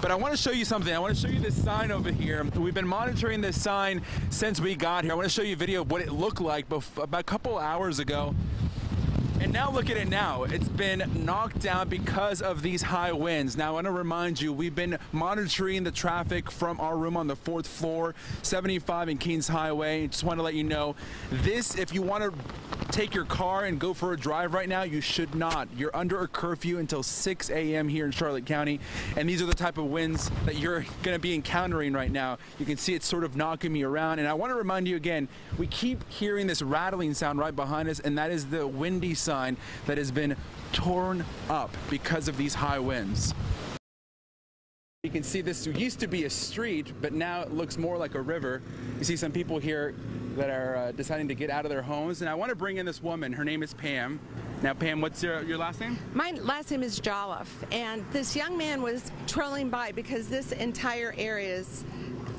But I want to show you something. I want to show you this sign over here. We've been monitoring this sign since we got here. I want to show you a video of what it looked like about a couple hours ago. And now look at it now. It's been knocked down because of these high winds. Now I want to remind you, we've been monitoring the traffic from our room on the 4th floor, 75 and Kings Highway. Just want to let you know, this, if you want to take your car and go for a drive right now, you should not. You're under a curfew until 6 a.m. here in Charlotte County. And these are the type of winds that you're going to be encountering right now. You can see it's sort of knocking me around. And I want to remind you again, we keep hearing this rattling sound right behind us, and that is the windy sign that has been torn up because of these high winds. You can see this used to be a street, but now it looks more like a river. You see some people here that are deciding to get out of their homes, and I want to bring in this woman. Her name is Pam. Now, Pam, what's your last name? My last name is Jolliffe, and this young man was trolling by because this entire area is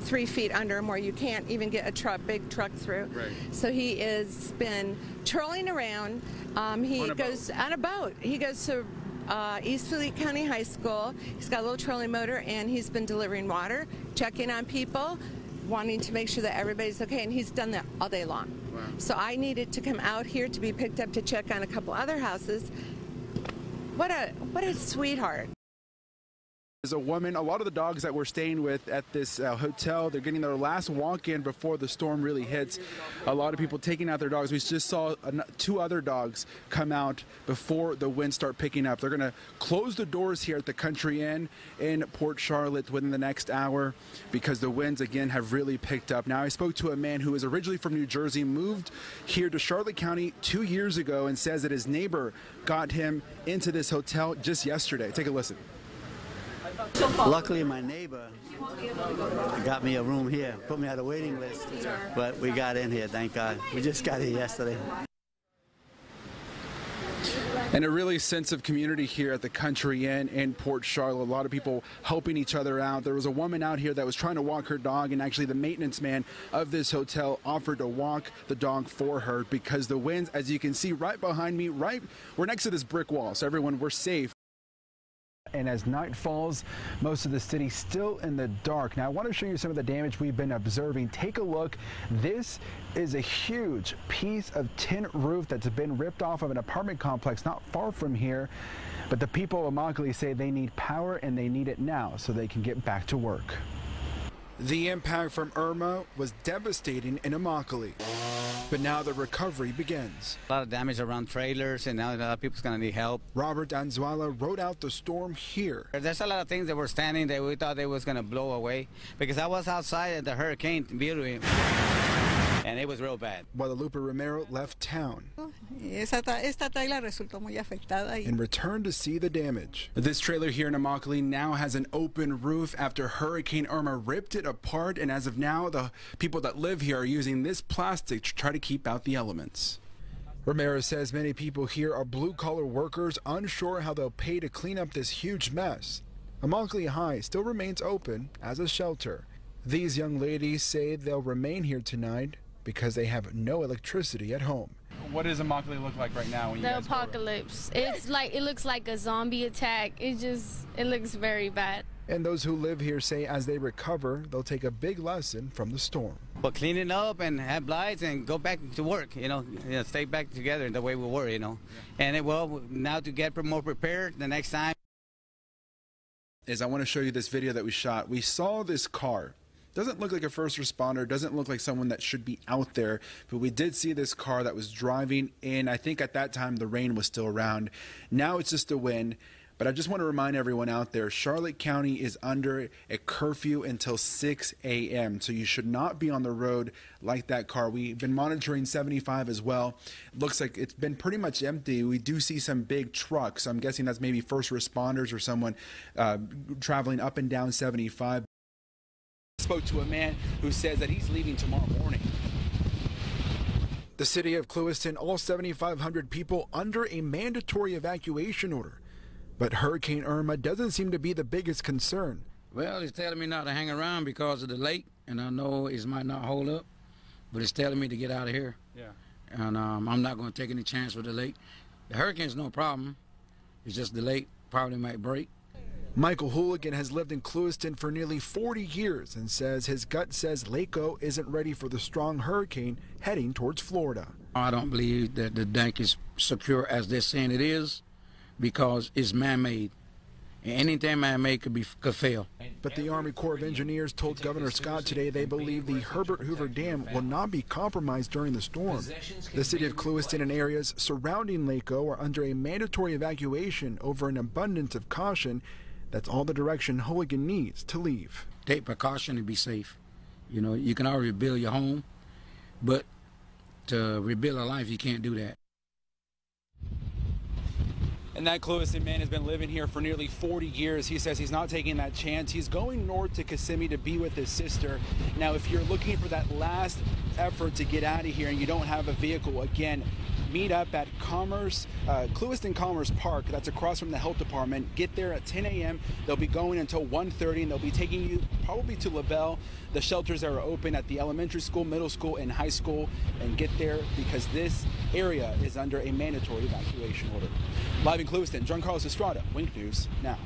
3 feet under him where you can't even get a big truck through. Right. So he has been trolling around. He goes on a boat. He goes to East Fleet County High School. He's got a little trolling motor, and he's been delivering water, checking on people, wanting to make sure that everybody's okay, and he's done that all day long. Wow. So I needed to come out here to be picked up to check on a couple other houses. What a sweetheart. There's a woman, a lot of the dogs that we're staying with at this hotel, they're getting their last walk-in before the storm really hits. A lot of people taking out their dogs. We just saw 2 other dogs come out before the winds start picking up. They're going to close the doors here at the Country Inn in Port Charlotte within the next hour because the winds again have really picked up. Now I spoke to a man who is originally from New Jersey, moved here to Charlotte County 2 years ago, and says that his neighbor got him into this hotel just yesterday. Take a listen. Luckily, my neighbor got me a room here, put me on a waiting list, but we got in here, thank God. We just got here yesterday. And a really sense of community here at the Country Inn in Port Charlotte. A lot of people helping each other out. There was a woman out here that was trying to walk her dog, and actually the maintenance man of this hotel offered to walk the dog for her because the winds, as you can see right behind me, we're next to this brick wall, so everyone, we're safe. And as night falls, most of the city still in the dark. Now I want to show you some of the damage we've been observing. Take a look. This is a huge piece of tin roof that's been ripped off of an apartment complex not far from here. But the people of Immokalee say they need power, and they need it now so they can get back to work. The impact from Irma was devastating in Immokalee, but now the recovery begins. A lot of damage around trailers, and now a lot of people's going to need help. Robert Danzuala rode out the storm here. There's a lot of things that were standing that we thought they was going to blow away, because I was outside at the hurricane, and it was real bad. Guadalupe Romero left town Esta traila resultó muy afectada and returned to see the damage. This trailer here in Immokalee now has an open roof after Hurricane Irma ripped it apart, and as of now, the people that live here are using this plastic to try to keep out the elements. Romero says many people here are blue-collar workers, unsure how they'll pay to clean up this huge mess. Immokalee High still remains open as a shelter. These young ladies say they'll remain here tonight because they have no electricity at home. What does Immokalee look like right now? When the apocalypse. It's like, it looks like a zombie attack. It looks very bad. And those who live here say as they recover, they'll take a big lesson from the storm. But clean it up and have lights and go back to work, stay back together the way we were, And well, now to get more prepared the next time. I want to show you this video that we shot. We saw this car. Doesn't look like a first responder, doesn't look like someone that should be out there, but we did see this car that was driving in. I think at that time the rain was still around. Now it's just a wind. But I just want to remind everyone out there, Charlotte County is under a curfew until 6 a.m. So you should not be on the road like that car. We've been monitoring 75 as well. Looks like it's been pretty much empty. We do see some big trucks. I'm guessing that's maybe first responders or someone traveling up and down 75. Spoke to a man who says that he's leaving tomorrow morning. The city of Clewiston, all 7,500 people under a mandatory evacuation order. But Hurricane Irma doesn't seem to be the biggest concern. Well, it's telling me not to hang around because of the lake, and I know it might not hold up, but it's telling me to get out of here. Yeah. And I'm not going to take any chance with the lake. The hurricane's no problem. It's just the lake probably might break. Michael Hooligan has lived in Clewiston for nearly 40 years and says his gut says Laco isn't ready for the strong hurricane heading towards Florida. I don't believe that the dike is secure as they're saying it is because it's man-made. Anything man-made could fail. But the Army Corps of Engineers told Governor Scott today they believe the Herbert Hoover Dam will not be compromised during the storm. The city of Clewiston and areas surrounding Laco are under a mandatory evacuation over an abundance of caution. That's all the direction Hooligan needs to leave. Take precaution and be safe. You know, you can already rebuild your home, but to rebuild a life, you can't do that. And that Clewiston man has been living here for nearly 40 years. He says he's not taking that chance. He's going north to Kissimmee to be with his sister. Now, if you're looking for that last effort to get out of here and you don't have a vehicle, again, meet up at Clewiston Commerce Park. That's across from the health department. Get there at 10 a.m. They'll be going until 1:30, and they'll be taking you probably to LaBelle, the shelters that are open at the elementary school, middle school, and high school, and get there because this area is under a mandatory evacuation order. Live in Clewiston, John Carlos Estrada, Wink News Now.